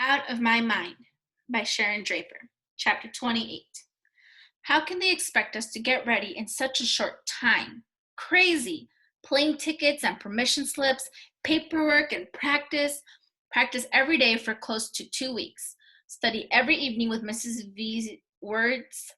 Out of My Mind by Sharon Draper, Chapter 28. How can they expect us to get ready in such a short time? Crazy! Plane tickets and permission slips, paperwork and practice. Practice every day for close to 2 weeks. Study every evening with Mrs. V's words,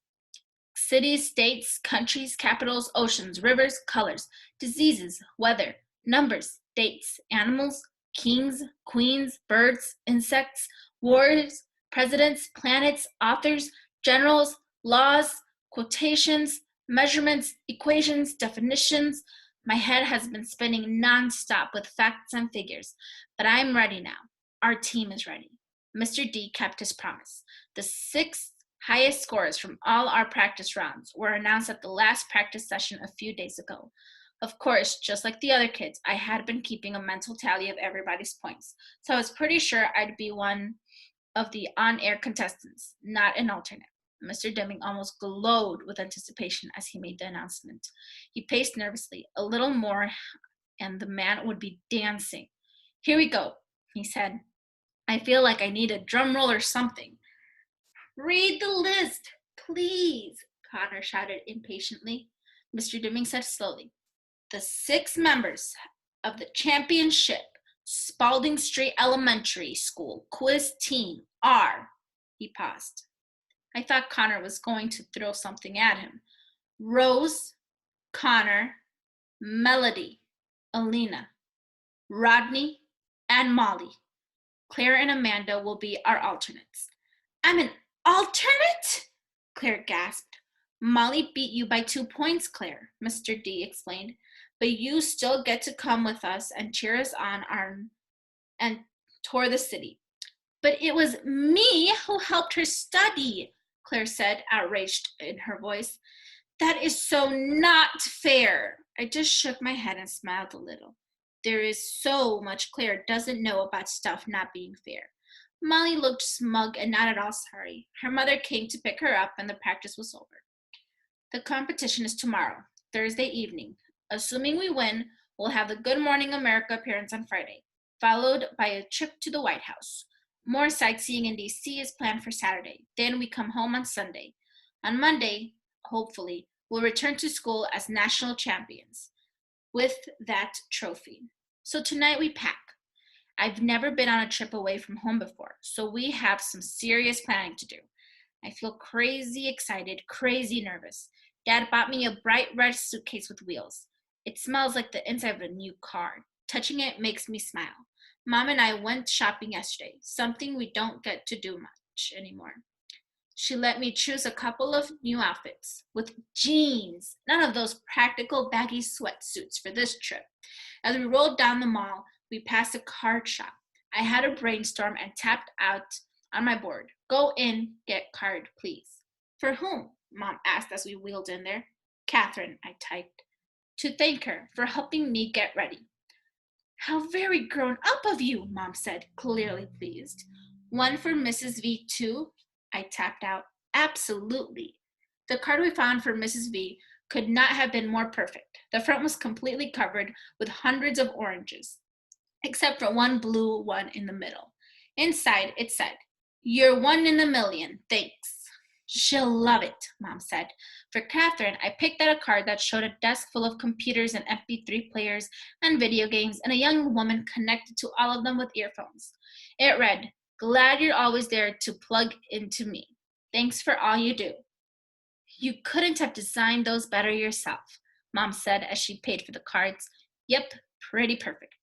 cities, states, countries, capitals, oceans, rivers, colors, diseases, weather, numbers, dates, animals, kings, queens, birds, insects, wars, presidents, planets, authors, generals, laws, quotations, measurements, equations, definitions. My head has been spinning nonstop with facts and figures, but I'm ready now. Our team is ready. Mr. D kept his promise. The sixth highest scores from all our practice rounds were announced at the last practice session a few days ago. Of course, just like the other kids, I had been keeping a mental tally of everybody's points, so I was pretty sure I'd be one of the on-air contestants, not an alternate. Mr. Deming almost glowed with anticipation as he made the announcement. He paced nervously, a little more, and the man would be dancing. "Here we go," he said. "I feel like I need a drum roll or something." "Read the list, please," Connor shouted impatiently. Mr. Deming said slowly, "The 6 members of the championship Spalding Street Elementary School quiz team are," he paused. I thought Connor was going to throw something at him. "Rose, Connor, Melody, Alina, Rodney, and Molly. Claire and Amanda will be our alternates." "I'm an alternate?" Claire gasped. "Molly beat you by 2 points, Claire," Mr. D explained. "But you still get to come with us and cheer us on and tour the city." "But it was me who helped her study," Claire said, outraged in her voice. "That is so not fair." I just shook my head and smiled a little. There is so much Claire doesn't know about stuff not being fair. Molly looked smug and not at all sorry. Her mother came to pick her up and the practice was over. "The competition is tomorrow, Thursday evening. Assuming we win, we'll have the Good Morning America appearance on Friday, followed by a trip to the White House. More sightseeing in D.C. is planned for Saturday. Then we come home on Sunday. On Monday, hopefully, we'll return to school as national champions with that trophy. So tonight we pack. I've never been on a trip away from home before, so we have some serious planning to do. I feel crazy excited, crazy nervous. Dad bought me a bright red suitcase with wheels. It smells like the inside of a new car. Touching it makes me smile. Mom and I went shopping yesterday, something we don't get to do much anymore. She let me choose a couple of new outfits with jeans, none of those practical baggy sweatsuits for this trip. As we rolled down the mall, we passed a card shop. I had a brainstorm and tapped out on my board. "Go in, get card, please." "For whom?" Mom asked as we wheeled in there. "Catherine," I typed. "To thank her for helping me get ready." "How very grown up of you," Mom said, clearly pleased. "One for Mrs. V too?" I tapped out. "Absolutely." The card we found for Mrs. V could not have been more perfect. The front was completely covered with hundreds of oranges, except for one blue one in the middle. Inside, it said, "You're 1 in a million, thanks." "She'll love it," Mom said. For Catherine, I picked out a card that showed a desk full of computers and MP3 players and video games and a young woman connected to all of them with earphones. It read, "Glad you're always there to plug into me. Thanks for all you do." "You couldn't have designed those better yourself," Mom said as she paid for the cards. "Yep, pretty perfect."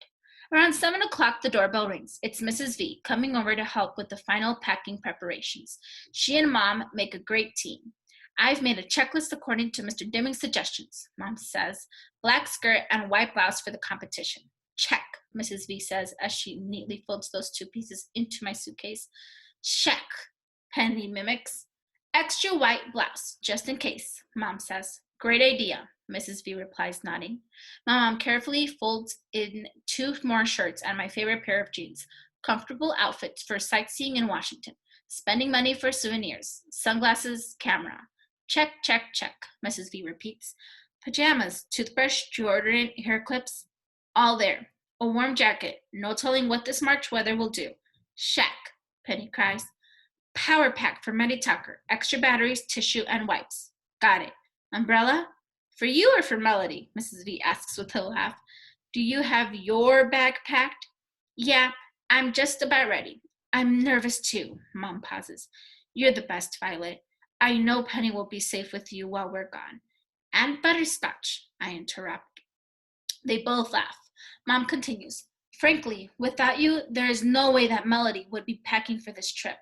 Around 7 o'clock, the doorbell rings. It's Mrs. V coming over to help with the final packing preparations. She and Mom make a great team. "I've made a checklist according to Mr. Deming's suggestions," Mom says. "Black skirt and white blouse for the competition." "Check," Mrs. V says as she neatly folds those 2 pieces into my suitcase. "Check," Penny mimics. "Extra white blouse, just in case," Mom says. "Great idea," Mrs. V replies, nodding. My mom carefully folds in 2 more shirts and my favorite pair of jeans. Comfortable outfits for sightseeing in Washington. Spending money for souvenirs. Sunglasses, camera. Check, check, check, Mrs. V repeats. Pajamas, toothbrush, deodorant, hair clips. All there. A warm jacket. No telling what this March weather will do. Check. Penny cries. Power pack for Meddy Tucker. Extra batteries, tissue, and wipes. Got it. Umbrella? For you or for Melody? Mrs. V asks with a laugh. Do you have your bag packed? Yeah, I'm just about ready. I'm nervous too, Mom pauses. You're the best, Violet. I know Penny will be safe with you while we're gone. And butterscotch, I interrupt. They both laugh. Mom continues. Frankly, without you, there is no way that Melody would be packing for this trip.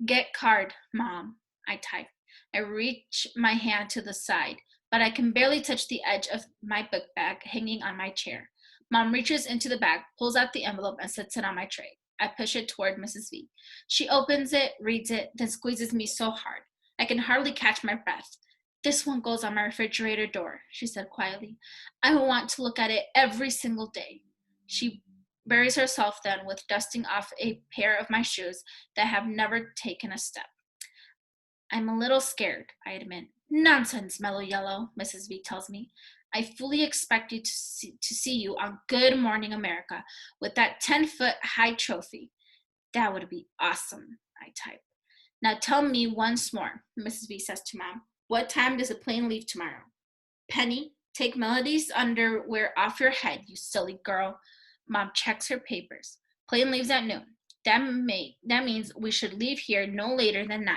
Get card, Mom, I type. I reach my hand to the side, but I can barely touch the edge of my book bag hanging on my chair. Mom reaches into the bag, pulls out the envelope, and sets it on my tray. I push it toward Mrs. V. She opens it, reads it, then squeezes me so hard. I can hardly catch my breath. This one goes on my refrigerator door, she said quietly. I want to look at it every single day. She buries herself then with dusting off a pair of my shoes that have never taken a step. I'm a little scared, I admit. Nonsense, Mellow Yellow, Mrs. V tells me. I fully expect you to see you on Good Morning America with that 10-foot high trophy. That would be awesome, I type. Now tell me once more, Mrs. V says to Mom. What time does the plane leave tomorrow? Penny, take Melody's underwear off your head, you silly girl. Mom checks her papers. Plane leaves at noon. That means we should leave here no later than 9.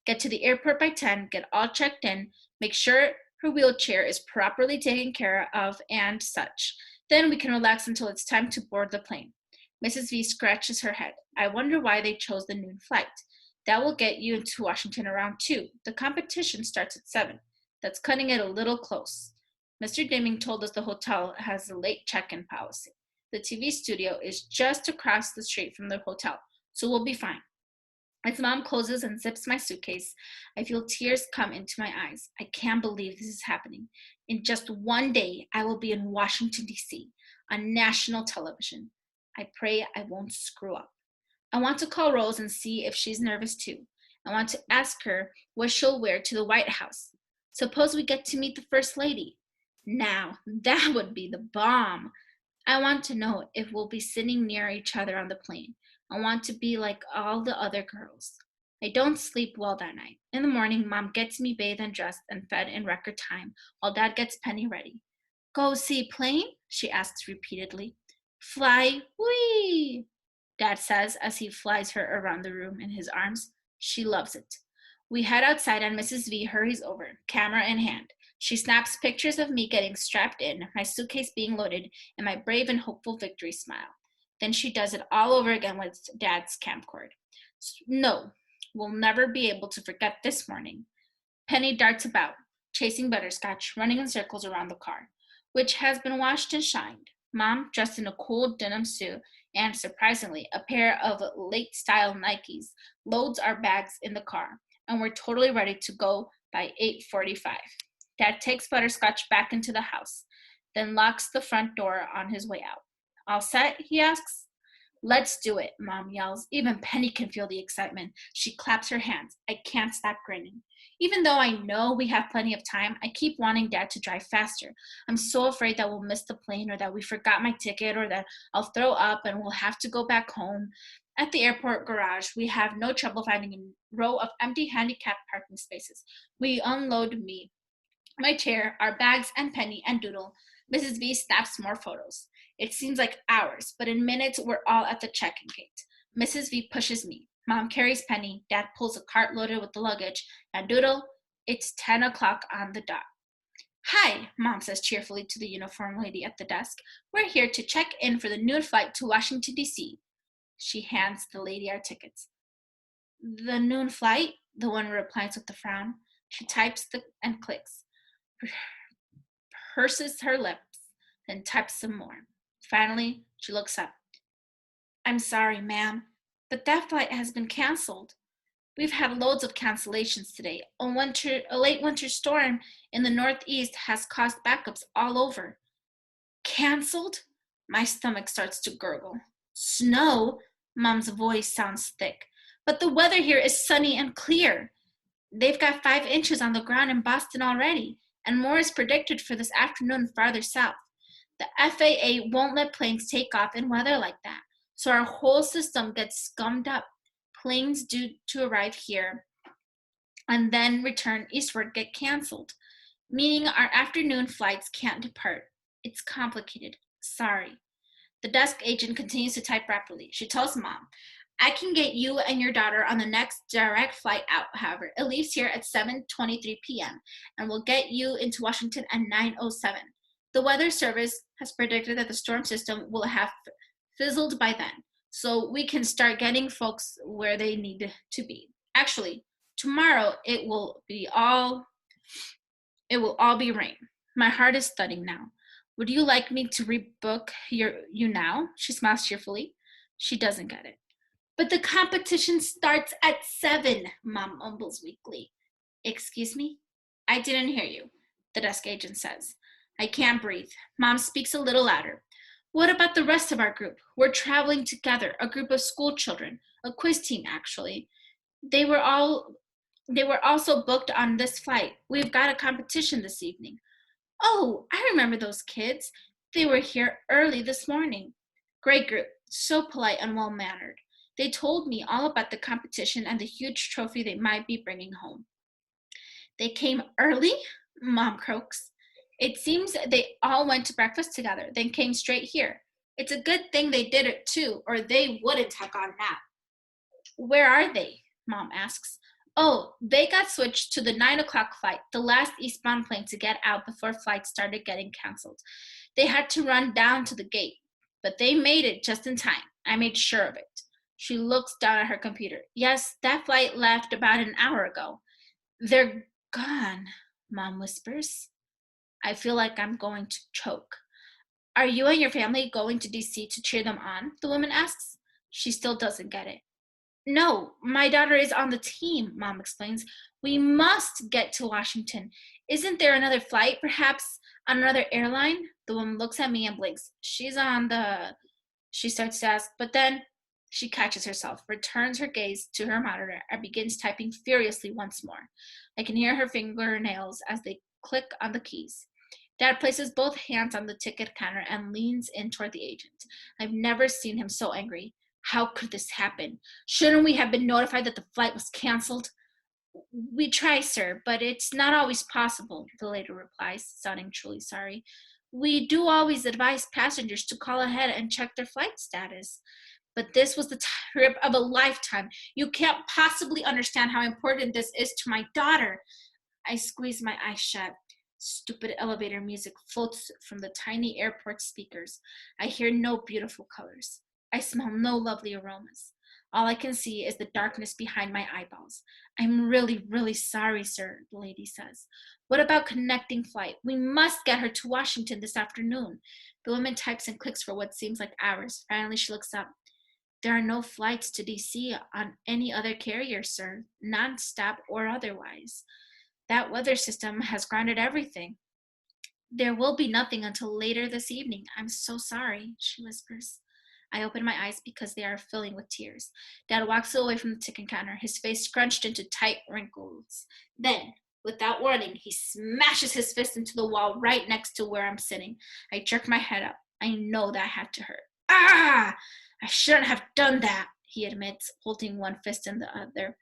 Get to the airport by 10, get all checked in, make sure her wheelchair is properly taken care of and such. Then we can relax until it's time to board the plane. Mrs. V scratches her head. I wonder why they chose the noon flight. That will get you into Washington around 2. The competition starts at 7. That's cutting it a little close. Mr. Deming told us the hotel has a late check-in policy. The TV studio is just across the street from the hotel, so we'll be fine. As Mom closes and zips my suitcase, I feel tears come into my eyes. I can't believe this is happening. In just one day, I will be in Washington, D.C., on national television. I pray I won't screw up. I want to call Rose and see if she's nervous too. I want to ask her what she'll wear to the White House. Suppose we get to meet the First Lady. Now, that would be the bomb. I want to know if we'll be sitting near each other on the plane. I want to be like all the other girls. I don't sleep well that night. In the morning, Mom gets me bathed and dressed and fed in record time, while Dad gets Penny ready. Go see plane? She asks repeatedly. Fly, whee! Dad says as he flies her around the room in his arms. She loves it. We head outside and Mrs. V hurries over, camera in hand. She snaps pictures of me getting strapped in, my suitcase being loaded, and my brave and hopeful victory smile. Then she does it all over again with Dad's camcorder. No, we'll never be able to forget this morning. Penny darts about, chasing Butterscotch, running in circles around the car, which has been washed and shined. Mom, dressed in a cool denim suit and, surprisingly, a pair of late-style Nikes, loads our bags in the car, and we're totally ready to go by 8:45. Dad takes Butterscotch back into the house, then locks the front door on his way out. All set? He asks. Let's do it, Mom yells. Even Penny can feel the excitement. She claps her hands. I can't stop grinning. Even though I know we have plenty of time, I keep wanting Dad to drive faster. I'm so afraid that we'll miss the plane or that we forgot my ticket or that I'll throw up and we'll have to go back home. At the airport garage, we have no trouble finding a row of empty handicapped parking spaces. We unload me, my chair, our bags, and Penny and Doodle. Mrs. V snaps more photos. It seems like hours, but in minutes we're all at the check-in gate. Mrs. V pushes me. Mom carries Penny. Dad pulls a cart loaded with the luggage. And Doodle, it's 10 o'clock on the dot. Hi, Mom says cheerfully to the uniformed lady at the desk. We're here to check in for the noon flight to Washington, D.C. She hands the lady our tickets. The noon flight? The woman replies with a frown. She types and clicks, purses her lips, then types some more. Finally, she looks up. I'm sorry, ma'am, but that flight has been canceled. We've had loads of cancellations today. A late winter storm in the Northeast has caused backups all over. Canceled? My stomach starts to gurgle. Snow? Mom's voice sounds thick. But the weather here is sunny and clear. They've got 5 inches on the ground in Boston already, and more is predicted for this afternoon farther south. The FAA won't let planes take off in weather like that, so our whole system gets scummed up. Planes due to arrive here and then return eastward get canceled, meaning our afternoon flights can't depart. It's complicated. Sorry. The desk agent continues to type rapidly. She tells Mom, I can get you and your daughter on the next direct flight out, however. It leaves here at 7:23 p.m. and will get you into Washington at 9:07. The Weather Service has predicted that the storm system will have fizzled by then, so we can start getting folks where they need to be. Actually, tomorrow it will all be rain. My heart is thudding now. Would you like me to rebook you now? She smiles cheerfully. She doesn't get it. But the competition starts at 7, Mom mumbles weakly. Excuse me? I didn't hear you, the desk agent says. I can't breathe. Mom speaks a little louder. What about the rest of our group? We're traveling together, a group of school children, a quiz team actually. They were also booked on this flight. We've got a competition this evening. Oh, I remember those kids. They were here early this morning. Great group, so polite and well-mannered. They told me all about the competition and the huge trophy they might be bringing home. They came early? Mom croaks. It seems they all went to breakfast together, then came straight here. It's a good thing they did it too, or they wouldn't have gone out. Where are they? Mom asks. Oh, they got switched to the 9 o'clock flight, the last eastbound plane to get out before flights started getting canceled. They had to run down to the gate, but they made it just in time. I made sure of it. She looks down at her computer. Yes, that flight left about an hour ago. They're gone, Mom whispers. I feel like I'm going to choke. Are you and your family going to DC to cheer them on? The woman asks. She still doesn't get it. No, my daughter is on the team, Mom explains. We must get to Washington. Isn't there another flight, perhaps on another airline? The woman looks at me and blinks. She starts to ask, but then she catches herself, returns her gaze to her monitor, and begins typing furiously once more. I can hear her fingernails as they click on the keys. Dad places both hands on the ticket counter and leans in toward the agent. I've never seen him so angry. How could this happen? Shouldn't we have been notified that the flight was canceled? We try, sir, but it's not always possible, the lady replies, sounding truly sorry. We do always advise passengers to call ahead and check their flight status. But this was the trip of a lifetime. You can't possibly understand how important this is to my daughter. I squeeze my eyes shut. Stupid elevator music floats from the tiny airport speakers. I hear no beautiful colors. I smell no lovely aromas. All I can see is the darkness behind my eyeballs. I'm really, really sorry, sir, the lady says. What about connecting flight? We must get her to Washington this afternoon. The woman types and clicks for what seems like hours. Finally, she looks up. There are no flights to DC on any other carrier, sir, non-stop or otherwise. That weather system has grounded everything. There will be nothing until later this evening. I'm so sorry, she whispers. I open my eyes because they are filling with tears. Dad walks away from the ticket counter, his face scrunched into tight wrinkles. Then, without warning, he smashes his fist into the wall right next to where I'm sitting. I jerk my head up. I know that had to hurt. Ah! I shouldn't have done that, he admits, holding one fist in the other.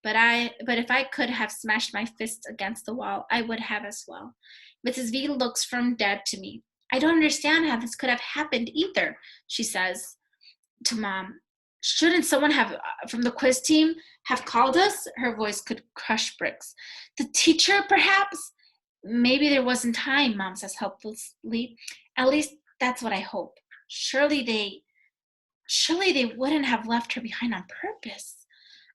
But if I could have smashed my fist against the wall, I would have as well. Mrs. V looks from Dad to me. I don't understand how this could have happened either, she says to Mom. Shouldn't someone from the quiz team have called us? Her voice could crush bricks. The teacher, perhaps? Maybe there wasn't time, Mom says helplessly. At least that's what I hope. Surely they wouldn't have left her behind on purpose.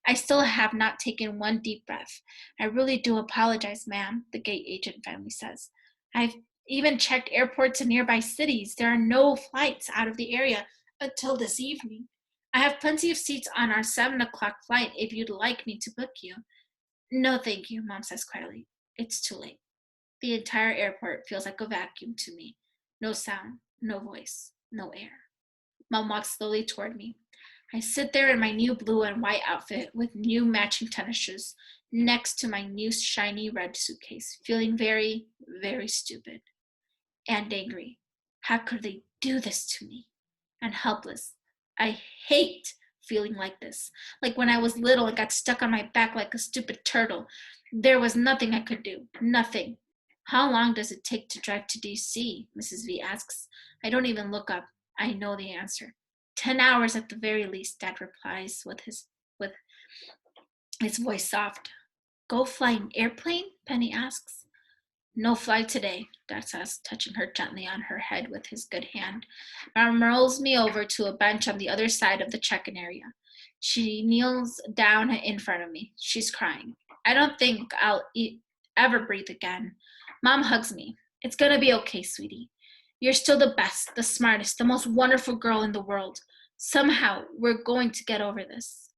I still have not taken one deep breath. I really do apologize, ma'am, the gate agent finally says. I've even checked airports in nearby cities. There are no flights out of the area until this evening. I have plenty of seats on our 7 o'clock flight if you'd like me to book you. No, thank you, Mom says quietly. It's too late. The entire airport feels like a vacuum to me. No sound, no voice, no air. Mom walks slowly toward me. I sit there in my new blue and white outfit with new matching tennis shoes next to my new shiny red suitcase, feeling very, very stupid and angry. How could they do this to me? And helpless. I hate feeling like this. Like when I was little and got stuck on my back like a stupid turtle. There was nothing I could do. Nothing. How long does it take to drive to DC? Mrs. V asks. I don't even look up. I know the answer. 10 hours at the very least, Dad replies with his voice soft. Go fly an airplane? Penny asks. No fly today, Dad says, touching her gently on her head with his good hand. Mom rolls me over to a bench on the other side of the check-in area. She kneels down in front of me. She's crying. I don't think I'll ever breathe again. Mom hugs me. It's gonna be okay, sweetie. You're still the best, the smartest, the most wonderful girl in the world. Somehow, we're going to get over this.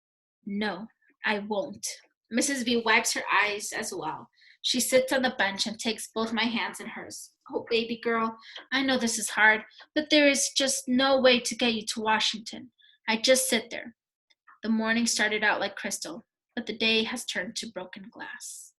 No, I won't. Mrs. V wipes her eyes as well. She sits on the bench and takes both my hands in hers. Oh, baby girl, I know this is hard, but there is just no way to get you to Washington. I just sit there. The morning started out like crystal, but the day has turned to broken glass.